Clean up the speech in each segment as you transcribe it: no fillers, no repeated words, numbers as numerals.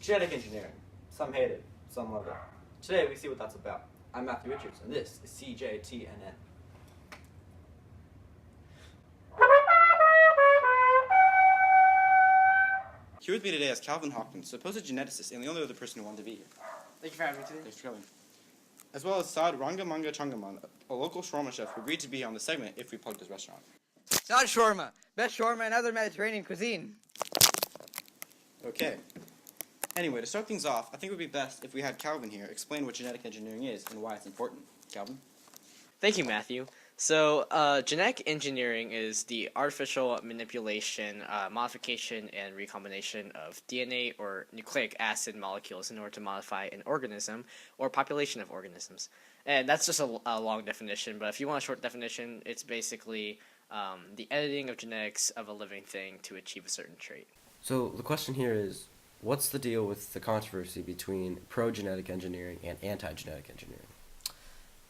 Genetic engineering. Some hate it, some love it. Today we see what that's about. I'm Matthew Richards, and this is CJTNN. Here with me today is Calvin Hawkins, supposed geneticist and the only other person who wanted to be here. Thank you for having me today. Thanks for coming. As well as Saad Rangamanga Changaman, a local shawarma chef who agreed to be on the segment if we plugged his restaurant. Saad shawarma, best shawarma and other Mediterranean cuisine. Okay. Anyway, to start things off, I think it would be best if we had Calvin here explain what genetic engineering is and why it's important. Calvin? Thank you, Matthew. So, genetic engineering is the artificial manipulation, modification, and recombination of DNA or nucleic acid molecules in order to modify an organism or population of organisms. And that's just a long definition, but if you want a short definition, it's basically the editing of genetics of a living thing to achieve a certain trait. So the question here is, what's the deal with the controversy between pro-genetic engineering and anti-genetic engineering?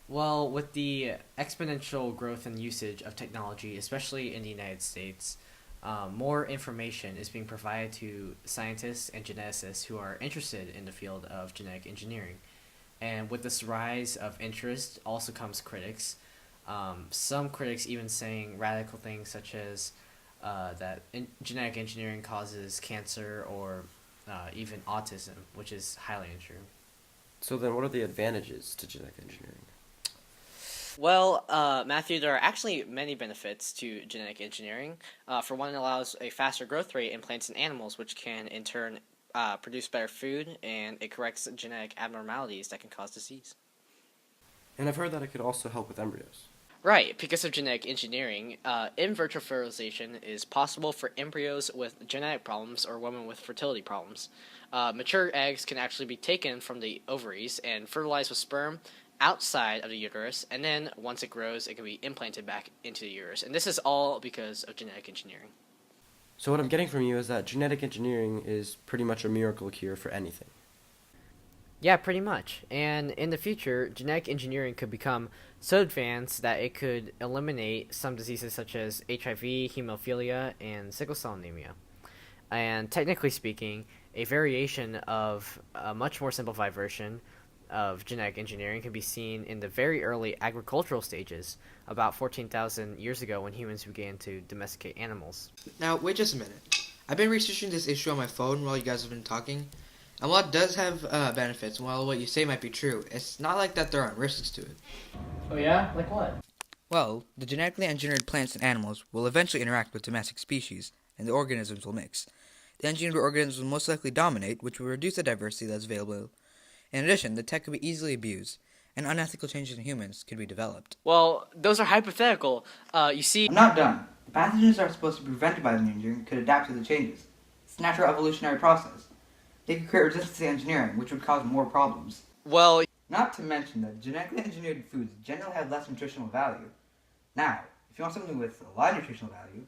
Well, with the exponential growth and usage of technology, especially in the United States, more information is being provided to scientists and geneticists who are interested in the field of genetic engineering. And with this rise of interest also comes critics. Some critics even saying radical things such as that genetic engineering causes cancer or even autism, which is highly untrue. So then what are the advantages to genetic engineering? Well, Matthew, there are actually many benefits to genetic engineering. For one, it allows a faster growth rate in plants and animals, which can in turn produce better food, and it corrects genetic abnormalities that can cause disease. And I've heard that it could also help with embryos. Right, because of genetic engineering, in vitro fertilization is possible for embryos with genetic problems or women with fertility problems. Mature eggs can actually be taken from the ovaries and fertilized with sperm outside of the uterus, and then once it grows, it can be implanted back into the uterus. And this is all because of genetic engineering. So what I'm getting from you is that genetic engineering is pretty much a miracle cure for anything. Yeah, pretty much. And in the future, genetic engineering could become so advanced that it could eliminate some diseases such as HIV, hemophilia, and sickle cell anemia. And technically speaking, a variation of a much more simplified version of genetic engineering can be seen in the very early agricultural stages, about 14,000 years ago when humans began to domesticate animals. Now, wait just a minute. I've been researching this issue on my phone while you guys have been talking. And while it does have benefits, and while what you say might be true, it's not like that there aren't risks to it. Oh yeah? Like what? Well, the genetically engineered plants and animals will eventually interact with domestic species, and the organisms will mix. The engineered organisms will most likely dominate, which will reduce the diversity that's available. In addition, the tech could be easily abused, and unethical changes in humans could be developed. Well, those are hypothetical. You see... I'm not done. The pathogens that are supposed to be prevented by the engineering could adapt to the changes. It's a natural evolutionary process. They could create resistance to engineering, which would cause more problems. Well... Not to mention that genetically engineered foods generally have less nutritional value. Now, if you want something with a lot of nutritional value,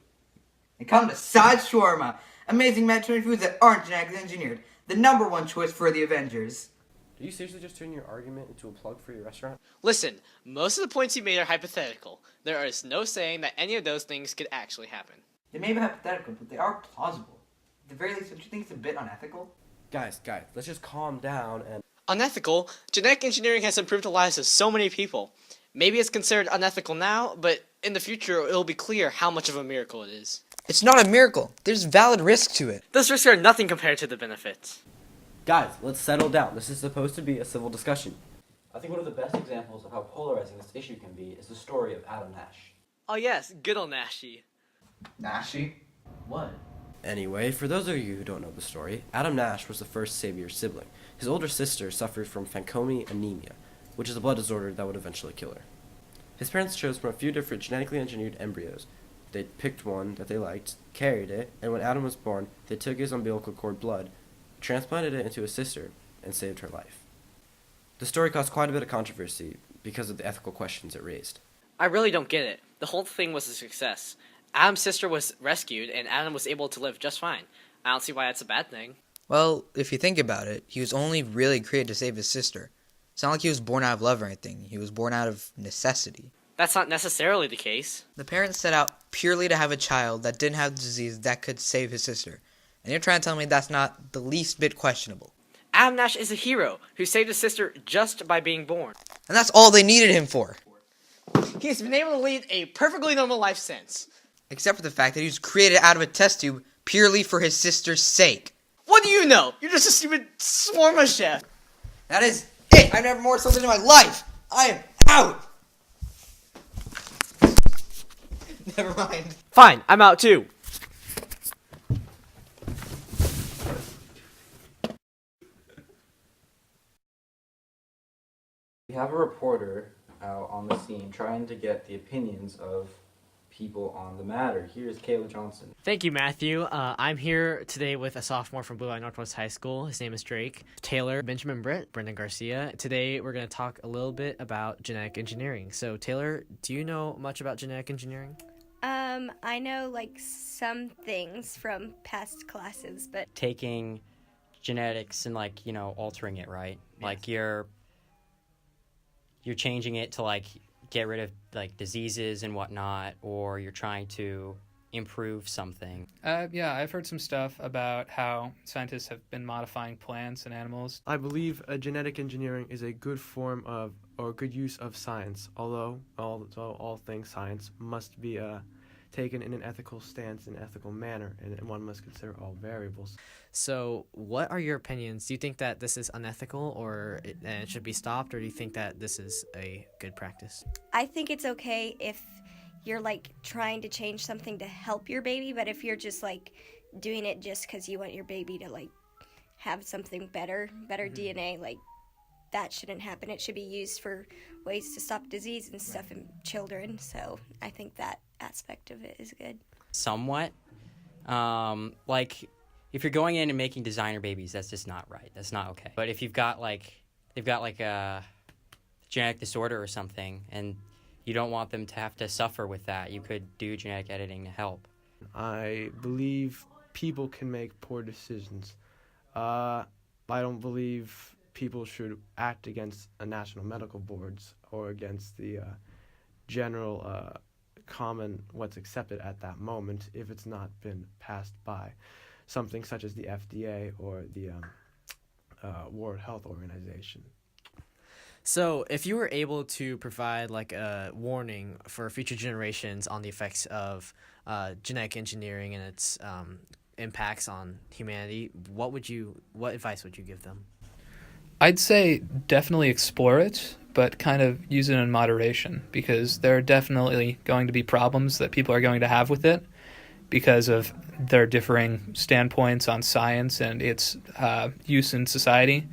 then come to Saad Shawarma, amazing Mediterranean foods that aren't genetically engineered. The #1 choice for the Avengers. Did you seriously just turn your argument into a plug for your restaurant? Listen, most of the points you made are hypothetical. There is no saying that any of those things could actually happen. They may be hypothetical, but they are plausible. At the very least, don't you think it's a bit unethical? Guys, let's just calm down and... Unethical? Genetic engineering has improved the lives of so many people. Maybe it's considered unethical now, but in the future it'll be clear how much of a miracle it is. It's not a miracle. There's valid risk to it. Those risks are nothing compared to the benefits. Guys, let's settle down. This is supposed to be a civil discussion. I think one of the best examples of how polarizing this issue can be is the story of Adam Nash. Oh yes, good old Nashy. Nashy? What? Anyway, for those of you who don't know the story, Adam Nash was the first Savior sibling. His older sister suffered from Fanconi anemia, which is a blood disorder that would eventually kill her. His parents chose from a few different genetically engineered embryos. They picked one that they liked, carried it, and when Adam was born, they took his umbilical cord blood, transplanted it into his sister, and saved her life. The story caused quite a bit of controversy because of the ethical questions it raised. I really don't get it. The whole thing was a success. Adam's sister was rescued, and Adam was able to live just fine. I don't see why that's a bad thing. Well, if you think about it, he was only really created to save his sister. It's not like he was born out of love or anything. He was born out of necessity. That's not necessarily the case. The parents set out purely to have a child that didn't have the disease that could save his sister. And you're trying to tell me that's not the least bit questionable. Adam Nash is a hero who saved his sister just by being born. And that's all they needed him for. He has been able to lead a perfectly normal life since. Except for the fact that he was created out of a test tube purely for his sister's sake. What do you know? You're just a stupid swarma chef. That is it. I've never more something in my life. I am out. Never mind. Fine, I'm out too. We have a reporter out on the scene trying to get the opinions of people on the matter. Here's Kayla Johnson. Thank you, Matthew. I'm here today with a sophomore from Blue Line Northwest High School. His name is Drake. Taylor, Benjamin Britt, Brendan Garcia. Today we're going to talk a little bit about genetic engineering. So Taylor, do you know much about genetic engineering? I know like some things from past classes, but taking genetics and like, altering it, right? Yes. Like you're changing it to like get rid of like diseases and whatnot, or you're trying to improve something. Yeah, I've heard some stuff about how scientists have been modifying plants and animals. I believe genetic engineering is a good form of, or good use of science, although all things science must be taken in an ethical stance, in an ethical manner, and one must consider all variables. So what are your opinions? Do you think that this is unethical or it should be stopped, or do you think that this is a good practice? I think it's okay if you're like trying to change something to help your baby, but if you're just like doing it just because you want your baby to like have something better DNA, like that shouldn't happen. It should be used for ways to stop disease and stuff in children. So I think that aspect of it is good. Somewhat. Like if you're going in and making designer babies, that's just not right. That's not okay. But if they've got like a genetic disorder or something, and you don't want them to have to suffer with that, you could do genetic editing to help. I believe people can make poor decisions. I don't believe people should act against national medical boards or against the general common what's accepted at that moment if it's not been passed by something such as the FDA or the World Health Organization. So if you were able to provide like a warning for future generations on the effects of genetic engineering and its impacts on humanity, what advice would you give them? I'd say definitely explore it, but kind of use it in moderation, because there are definitely going to be problems that people are going to have with it because of their differing standpoints on science and its use in society.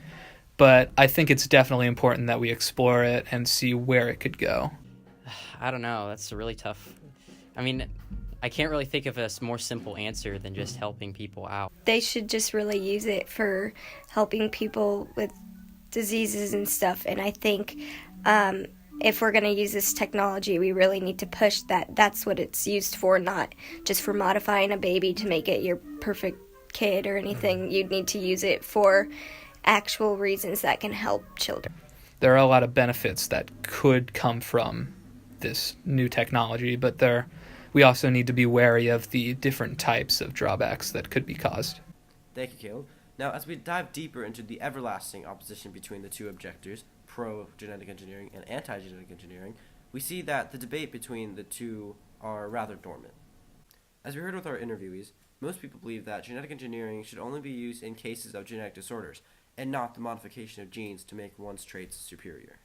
But I think it's definitely important that we explore it and see where it could go. I don't know. That's a really tough. I mean, I can't really think of a more simple answer than just helping people out. They should just really use it for helping people with diseases and stuff. And I think if we're going to use this technology, we really need to push that that's what it's used for, not just for modifying a baby to make it your perfect kid or anything. You'd need to use it for actual reasons that can help children. There are a lot of benefits that could come from this new technology, but we also need to be wary of the different types of drawbacks that could be caused. Thank you, Caleb. Now, as we dive deeper into the everlasting opposition between the two objectors, pro-genetic engineering and anti-genetic engineering, we see that the debate between the two are rather dormant. As we heard with our interviewees, most people believe that genetic engineering should only be used in cases of genetic disorders, and not the modification of genes to make one's traits superior.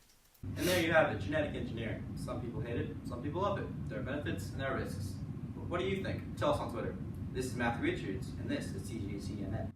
And there you have it, genetic engineering. Some people hate it, some people love it. There are benefits and there are risks. What do you think? Tell us on Twitter. This is Matthew Richards, and this is TGCNN.